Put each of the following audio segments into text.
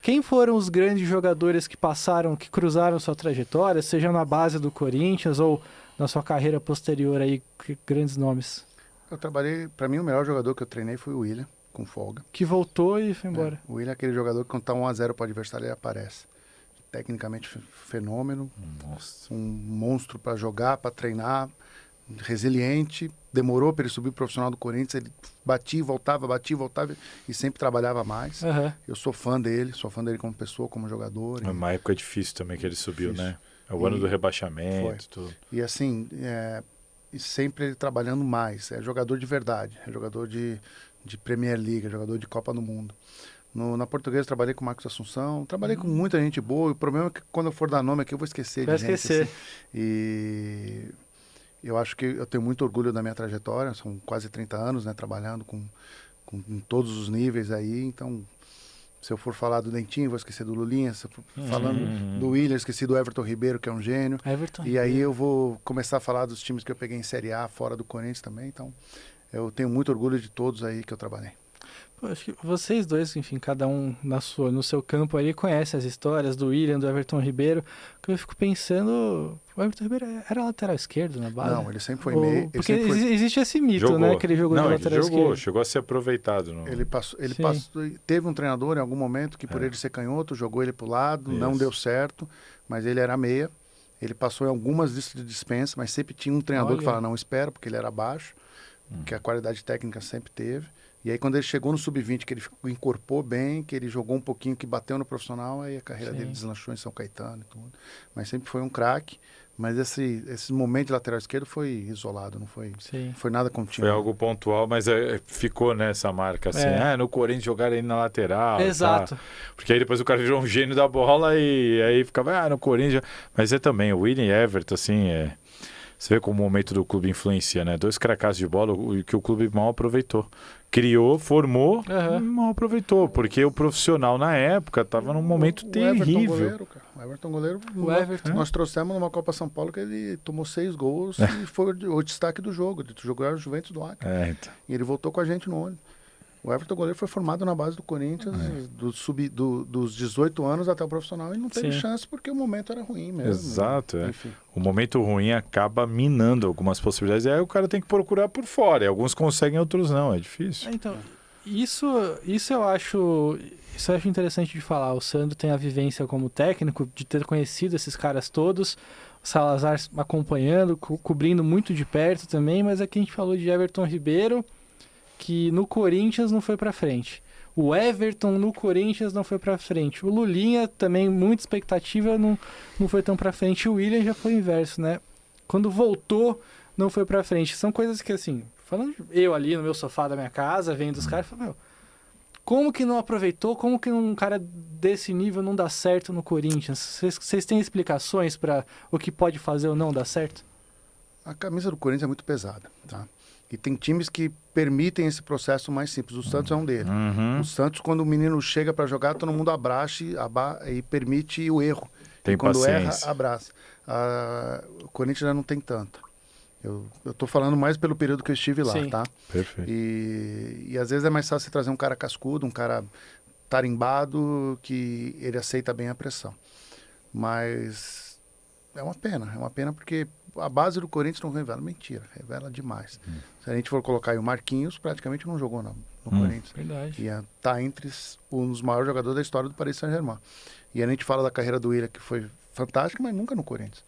quem foram os grandes jogadores que passaram, que cruzaram sua trajetória, seja na base do Corinthians ou na sua carreira posterior aí, grandes nomes? Eu trabalhei, para mim o melhor jogador que eu treinei foi o William, com folga. Que voltou e foi embora. O William é aquele jogador que quando tá 1-0 para o adversário ele aparece. Tecnicamente fenômeno, Nossa. um monstro para jogar, para treinar, resiliente. Demorou para ele subir profissional do Corinthians, ele batia e voltava e sempre trabalhava mais. Aham. Eu sou fã dele como pessoa, como jogador. É uma época difícil também que ele subiu, Difícil. né? É o ano E do rebaixamento, tudo. E assim, e sempre ele trabalhando mais. É jogador de verdade, é jogador de Premier League, é jogador de Copa do Mundo. Na Portuguesa trabalhei com o Marcos Assunção, trabalhei com muita gente boa. E o problema é que quando eu for dar nome aqui eu vou esquecer Vai de gente. esquecer. Assim. E eu acho que eu tenho muito orgulho da minha trajetória, são quase 30 anos, né, trabalhando em todos os níveis aí. Então, se eu for falar do Dentinho, vou esquecer do Lulinha. Se eu for falando do Willian, esqueci do Everton Ribeiro, que é um gênio. Everton E aí eu vou começar a falar dos times que eu peguei em Série A, fora do Corinthians também. Então, eu tenho muito orgulho de todos aí que eu trabalhei. Pô, acho que vocês dois, enfim, cada um no seu campo ali, conhece as histórias do William, do Everton Ribeiro, que eu fico pensando, o Everton Ribeiro era lateral esquerdo na base? Não, ele sempre foi meio. Porque existe esse mito, né, que ele jogou de lateral esquerdo. Chegou a ser aproveitado. Ele teve um treinador em algum momento que por ele ser canhoto, jogou ele pro lado, não deu certo, mas ele era meia. Ele passou em algumas listas de dispensa, mas sempre tinha um treinador que falava, não, espera, porque ele era baixo, que a qualidade técnica sempre teve. E aí quando ele chegou no sub-20, que ele incorporou bem, que ele jogou um pouquinho, que bateu no profissional, aí a carreira dele deslanchou em São Caetano e tudo. Mas sempre foi um craque. Mas esse momento de lateral esquerdo foi isolado, não foi nada contínuo. Foi algo pontual, mas ficou nessa marca assim. No Corinthians jogaram ele na lateral. Exato. Tá? Porque aí depois o cara virou um gênio da bola e aí ficava, no Corinthians. Mas também, o William e Everton, assim, você vê como o momento do clube influencia, né? 2 cracassos de bola que o clube mal aproveitou. Criou, formou, mal aproveitou. Porque o profissional, na época, estava num momento terrível. O Everton goleiro, nós trouxemos numa Copa São Paulo que ele tomou 6 gols e foi o destaque do jogo. Ele jogou a Juventus do Acre. Então. E ele voltou com a gente no ônibus. O Everton goleiro foi formado na base do Corinthians, dos 18 anos até o profissional, e não teve chance porque o momento era ruim mesmo. Exato. O momento ruim acaba minando algumas possibilidades, e aí o cara tem que procurar por fora. E alguns conseguem, outros não. É difícil. Então, isso eu acho interessante de falar. O Sandro tem a vivência como técnico de ter conhecido esses caras todos. O Salazar acompanhando, cobrindo muito de perto também, mas aqui a gente falou de Everton Ribeiro, que no Corinthians não foi pra frente. O Everton no Corinthians não foi pra frente. O Lulinha também, muita expectativa, não foi tão pra frente. O William já foi o inverso, né? Quando voltou, não foi pra frente. São coisas que, assim, falando eu ali no meu sofá da minha casa, vendo os caras, falando, como que não aproveitou? Como que um cara desse nível não dá certo no Corinthians? Vocês têm explicações para o que pode fazer ou não dar certo? A camisa do Corinthians é muito pesada, tá? E tem times que permitem esse processo mais simples. O Santos é um deles. O Santos, quando o menino chega para jogar, todo mundo abraça e permite o erro. Tem e quando paciência. erra, abraça. O Corinthians já não tem tanto. Eu tô falando mais pelo período que eu estive lá, tá? Perfeito. E às vezes é mais fácil você trazer um cara cascudo, um cara tarimbado, que ele aceita bem a pressão. Mas é uma pena porque a base do Corinthians não revela. Mentira, revela demais. Se a gente for colocar aí o Marquinhos, praticamente não jogou no Corinthians. Verdade. E tá entre os maiores jogadores da história do Paris Saint-Germain. E a gente fala da carreira do Willian, que foi fantástica, mas nunca no Corinthians.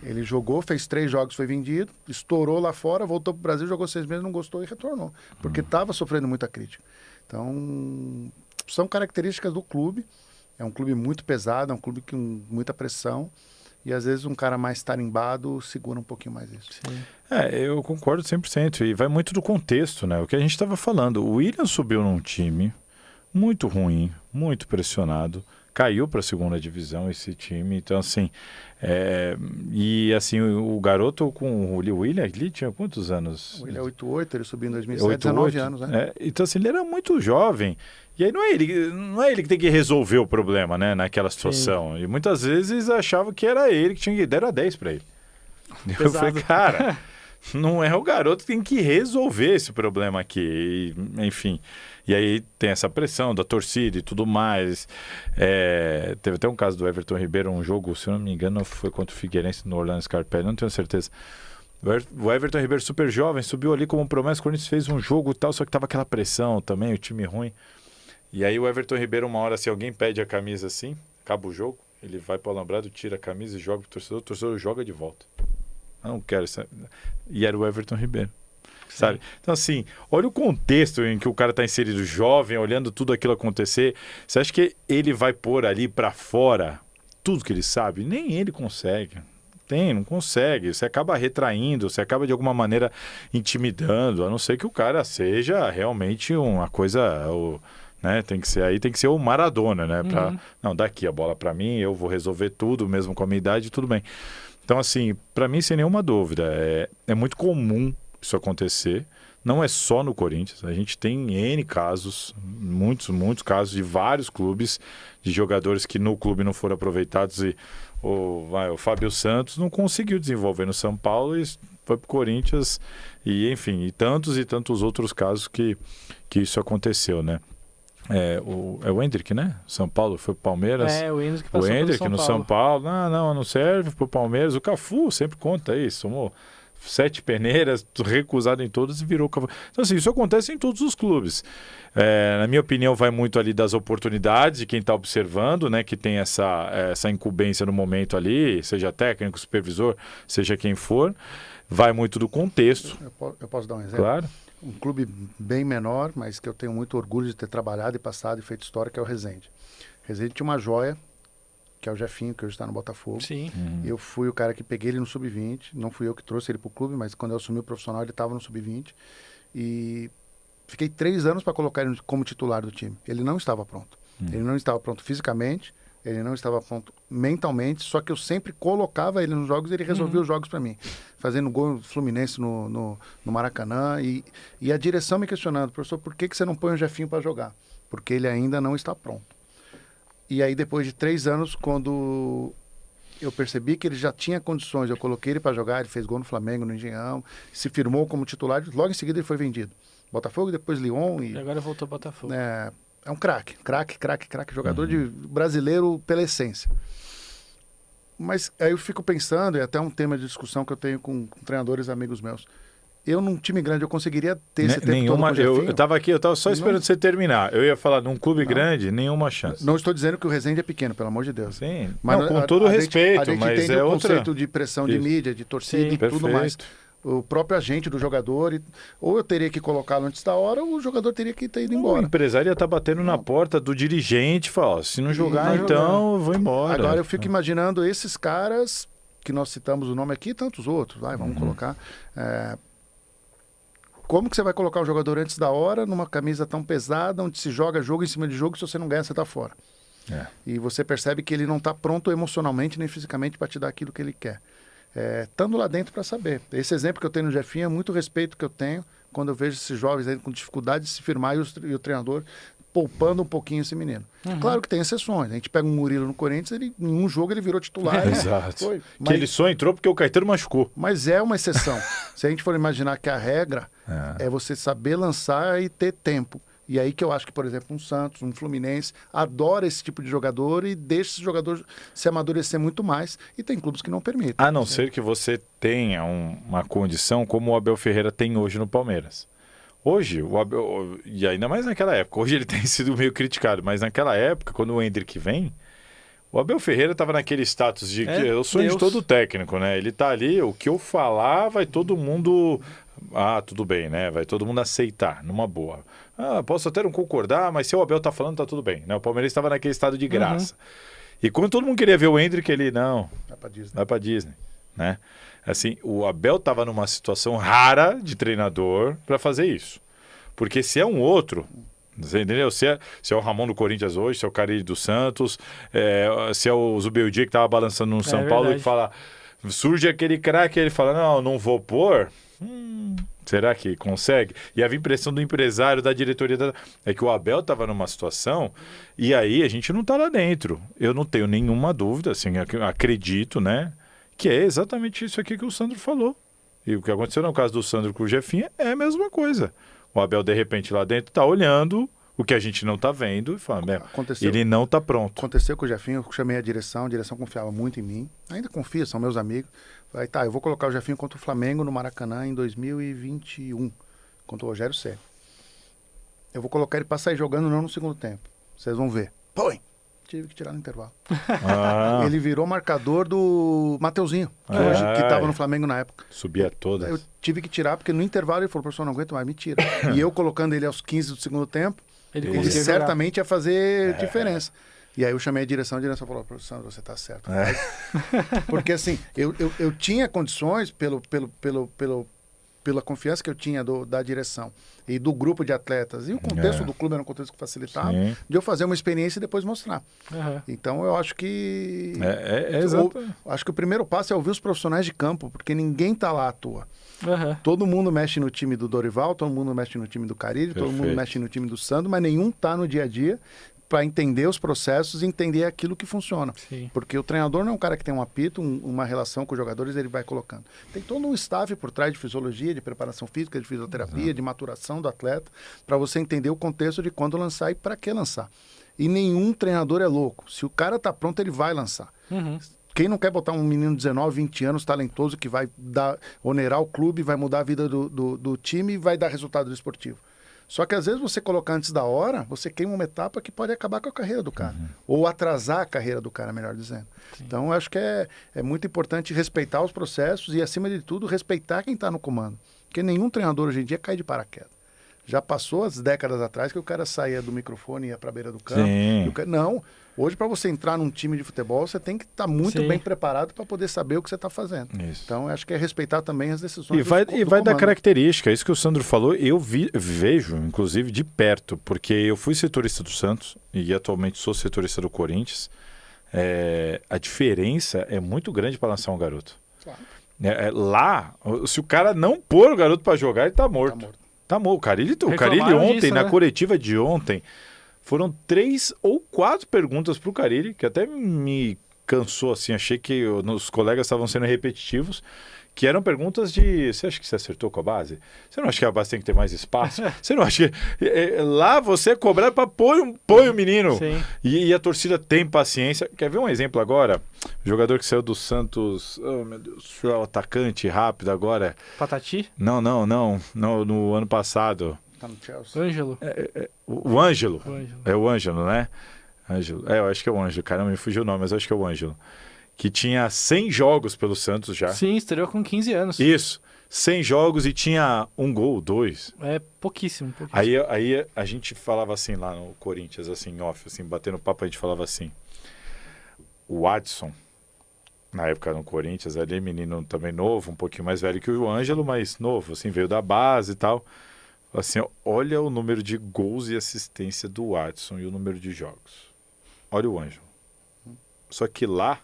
Ele jogou, fez 3 jogos, foi vendido, estourou lá fora, voltou pro Brasil, jogou 6 meses, não gostou e retornou. Porque estava sofrendo muita crítica. Então, são características do clube. É um clube muito pesado, é um clube com muita pressão. E às vezes um cara mais tarimbado segura um pouquinho mais isso. Sim. Eu concordo 100%. E vai muito do contexto, né? O que a gente estava falando. O Willian subiu num time muito ruim, muito pressionado. Caiu para a 2ª divisão esse time. Então, assim... E, assim, o garoto com o Willian, ele tinha quantos anos? O Willian é 8'8", ele subiu em 2007, 19 anos, né? Então, assim, ele era muito jovem. E aí não é ele que tem que resolver o problema, né, naquela situação. Sim. E muitas vezes achava que era ele que tinha que dar 10 para ele. Pesado. Eu falei, cara, não é o garoto que tem que resolver esse problema aqui. Enfim. E aí tem essa pressão da torcida e tudo mais. Teve até um caso do Everton Ribeiro, um jogo, se eu não me engano, foi contra o Figueirense no Orlando Scarpelli, não tenho certeza. O Everton Ribeiro super jovem, subiu ali como promessa, o Corinthians fez um jogo e tal, só que tava aquela pressão também, o time ruim. E aí o Everton Ribeiro, uma hora, se alguém pede a camisa assim, acaba o jogo, ele vai pro alambrado, tira a camisa e joga pro torcedor, o torcedor joga de volta. Eu não quero isso. E era o Everton Ribeiro. Sabe? Então, assim, olha o contexto em que o cara está inserido, jovem, olhando tudo aquilo acontecer. Você acha que ele vai pôr ali para fora tudo que ele sabe? Nem ele consegue. Não consegue. Você acaba retraindo, você acaba de alguma maneira intimidando, a não ser que o cara seja realmente uma coisa. Né? Tem que ser o Maradona, né? Não, dá aqui a bola para mim, eu vou resolver tudo, mesmo com a minha idade, tudo bem. Então, assim, para mim, sem nenhuma dúvida, é muito comum isso acontecer. Não é só no Corinthians, a gente tem N casos, muitos casos de vários clubes, de jogadores que no clube não foram aproveitados e o Fábio Santos não conseguiu desenvolver no São Paulo e foi para o Corinthians e enfim, e tantos outros casos que isso aconteceu, né? É o Hendrick, né? São Paulo foi pro Palmeiras. O Hendrick passou pelo São Paulo. No São Paulo. Não serve pro Palmeiras. O Cafu sempre conta isso. Tomou 7 peneiras, recusado em todas e virou Cafu. Então, assim, isso acontece em todos os clubes. Na minha opinião, vai muito ali das oportunidades de quem está observando, né? Que tem essa incumbência no momento ali, seja técnico, supervisor, seja quem for. Vai muito do contexto. Eu posso dar um exemplo? Claro. Um clube bem menor, mas que eu tenho muito orgulho de ter trabalhado e passado e feito história, que é o Resende. Resende tinha uma joia, que é o Jefinho, que hoje está no Botafogo. Sim. Eu fui o cara que peguei ele no Sub-20, não fui eu que trouxe ele para o clube, mas quando eu assumi o profissional ele estava no Sub-20. E fiquei 3 anos para colocar ele como titular do time. Ele não estava pronto. Ele não estava pronto fisicamente, ele não estava pronto mentalmente, só que eu sempre colocava ele nos jogos e ele resolvia os jogos para mim. Fazendo gol Fluminense no Maracanã e a direção me questionando, professor, por que você não põe o Jefinho para jogar? Porque ele ainda não está pronto. E aí depois de 3 anos, quando eu percebi que ele já tinha condições, eu coloquei ele para jogar, ele fez gol no Flamengo, no Engenhão, se firmou como titular, logo em seguida ele foi vendido. Botafogo, depois Lyon e agora voltou ao Botafogo. É um craque, jogador de brasileiro pela essência. Mas aí eu fico pensando, e até um tema de discussão que eu tenho com treinadores amigos meus. Eu, num time grande, eu conseguiria ter esse tempo todo com o Jefinho? Eu estava só esperando você terminar. Eu ia falar, num clube grande, nenhuma chance. Não estou dizendo que o Resende é pequeno, pelo amor de Deus. Sim, mas com todo respeito, a gente mas entende é o outra... conceito de pressão de mídia, de torcida e tudo mais. O próprio agente do jogador, ou eu teria que colocá-lo antes da hora, ou o jogador teria que ter ido embora. O empresário ia estar batendo na porta do dirigente e falar, se não jogar, então eu vou embora. Agora eu fico imaginando esses caras, que nós citamos o nome aqui, e tantos outros, vamos colocar. Como que você vai colocar o jogador antes da hora, numa camisa tão pesada, onde se joga jogo em cima de jogo, se você não ganha, você está fora. E você percebe que ele não está pronto emocionalmente nem fisicamente para te dar aquilo que ele quer. Estando lá dentro para saber. Esse exemplo que eu tenho no Jefinho é muito respeito que eu tenho quando eu vejo esses jovens aí com dificuldade de se firmar e o treinador poupando um pouquinho esse menino. Claro que tem exceções. A gente pega um Murilo no Corinthians, em um jogo ele virou titular. Exato. Que ele só entrou porque o Caetano machucou. Mas é uma exceção. Se a gente for imaginar que a regra é você saber lançar e ter tempo. E aí que eu acho que, por exemplo, um Santos, um Fluminense, adora esse tipo de jogador e deixa esse jogador se amadurecer muito mais. E tem clubes que não permitem. A não ser que você tenha uma condição como o Abel Ferreira tem hoje no Palmeiras. Hoje, o Abel, e ainda mais naquela época, hoje ele tem sido meio criticado, mas naquela época, quando o Hendrick vem, o Abel Ferreira estava naquele status de que é o sonho de todo técnico, né? Ele tá ali, o que eu falar vai todo mundo... tudo bem, né? Vai todo mundo aceitar, numa boa. Posso até não concordar, mas se o Abel tá falando, tá tudo bem, né? O Palmeiras estava naquele estado de graça. E quando todo mundo queria ver o Hendrick, ele, não, vai pra Disney, né? Assim, o Abel tava numa situação rara de treinador para fazer isso. Porque se é um outro... Você entendeu? Se é o Ramon do Corinthians hoje, se é o Carille do Santos, se é o Zubeldia que estava balançando no São Paulo e fala, surge aquele craque, ele fala, não vou pôr, será que consegue? E havia impressão do empresário, da diretoria, é que o Abel estava numa situação e aí a gente não está lá dentro. Eu não tenho nenhuma dúvida, assim, acredito, né, que é exatamente isso aqui que o Sandro falou. E o que aconteceu no caso do Sandro com o Jefinha é a mesma coisa. O Abel, de repente, lá dentro está olhando o que a gente não tá vendo e fala, Aconteceu. ele não tá pronto. Aconteceu com o Jefinho, eu chamei a direção confiava muito em mim, ainda confia, são meus amigos. Falei, tá, eu vou colocar o Jefinho contra o Flamengo no Maracanã em 2021, contra o Rogério Ceni. Eu vou colocar ele para sair jogando não no segundo tempo, vocês vão ver. Põe! Tive que tirar no intervalo. Ele virou marcador do Mateuzinho, que estava no Flamengo na época. Subia todas. Eu tive que tirar, porque no intervalo ele falou, professor, não aguento mais, me tira. E eu colocando ele aos 15 do segundo tempo, ele certamente ia fazer diferença. E aí eu chamei a direção falou, professor, você está certo. Porque assim, eu tinha condições pela confiança que eu tinha da direção e do grupo de atletas, e o contexto do clube era um contexto que facilitava, de eu fazer uma experiência e depois mostrar. Então eu acho que acho que o primeiro passo é ouvir os profissionais de campo, porque ninguém está lá à toa. Todo mundo mexe no time do Dorival, todo mundo mexe no time do Carille, todo mundo mexe no time do Sandro, mas nenhum está no dia a dia para entender os processos e entender aquilo que funciona. Sim. Porque o treinador não é um cara que tem um apito, uma relação com os jogadores, ele vai colocando. Tem todo um staff por trás de fisiologia, de preparação física, de fisioterapia, de maturação do atleta, para você entender o contexto de quando lançar e para que lançar. E nenhum treinador é louco. Se o cara tá pronto, ele vai lançar. Quem não quer botar um menino de 19, 20 anos, talentoso, que vai onerar o clube, vai mudar a vida do time e vai dar resultado esportivo? Só que às vezes você colocar antes da hora, você queima uma etapa que pode acabar com a carreira do cara. Ou atrasar a carreira do cara, melhor dizendo. Sim. Então eu acho que é muito importante respeitar os processos e, acima de tudo, respeitar quem está no comando. Porque nenhum treinador hoje em dia cai de paraquedas. Já passou as décadas atrás que o cara saía do microfone e ia para a beira do campo. Não. Hoje, para você entrar num time de futebol, você tem que estar muito bem preparado para poder saber o que você está fazendo. Isso. Então, acho que é respeitar também as decisões. E vai da característica. Isso que o Sandro falou, eu vejo, inclusive, de perto, porque eu fui setorista do Santos e atualmente sou setorista do Corinthians. A diferença é muito grande para lançar um garoto. Claro. Lá, se o cara não pôr o garoto para jogar, ele está morto. Tá morto. O Carille ontem, disso, na coletiva de ontem, foram 3 ou 4 perguntas para o Carille, que até me cansou, assim, achei que os colegas estavam sendo repetitivos, que eram perguntas de, você acha que você acertou com a base? Você não acha que a base tem que ter mais espaço? Você não acha que... lá você é cobrado para pôr o menino. E a torcida tem paciência. Quer ver um exemplo agora? O jogador que saiu do Santos, oh meu Deus, o atacante rápido agora. Patati? Não, no ano passado. Tá no Chelsea. Ângelo. O Ângelo. É o Ângelo, né? Eu acho que é o Ângelo. Caramba, me fugiu o nome, mas eu acho que é o Ângelo. Que tinha 100 jogos pelo Santos já. Sim, estreou com 15 anos. Isso. 100 jogos e tinha 1 gol, 2. É pouquíssimo. Aí a gente falava assim lá no Corinthians, assim, off, assim, batendo papo, a gente falava assim. O Adson, na época no Corinthians, ali menino também novo, um pouquinho mais velho que o Ângelo, mas novo, assim, veio da base e tal. Assim, olha o número de gols e assistência do Adson e o número de jogos. Olha o Ângelo. Só que lá,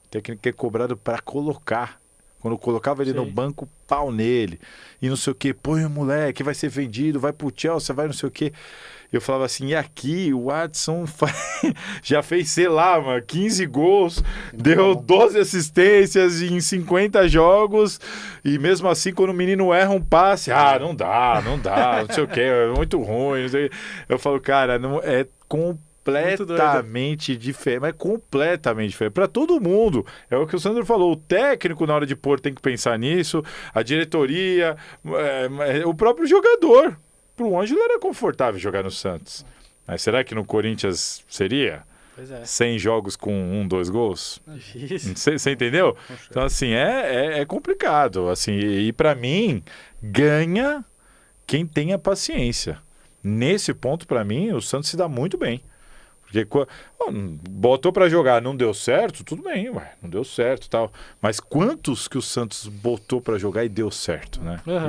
o técnico é cobrado para colocar. Quando colocava ele no banco, pau nele. E não sei o quê. Põe o moleque, vai ser vendido, vai pro Chelsea, vai não sei o quê. Eu falava assim, e aqui o Adson já fez, sei lá, mano, 15 gols, deu 12 assistências em 50 jogos, e mesmo assim, quando o menino erra um passe, não dá, não sei o quê, é muito ruim. Não sei. Eu falo, cara, não é completamente diferente, mas completamente diferente para todo mundo. É o que o Sandro falou, o técnico na hora de pôr tem que pensar nisso, a diretoria, o próprio jogador. Para o Ângelo era confortável jogar no Santos, mas será que no Corinthians seria? Pois é. 100 jogos com 1, 2 gols? Você entendeu? Então assim, é complicado, assim, e para mim ganha quem tem a paciência. Nesse ponto, para mim, o Santos se dá muito bem. Porque botou para jogar, não deu certo, tudo bem, não deu certo, tal. Mas quantos que o Santos botou para jogar e deu certo, né?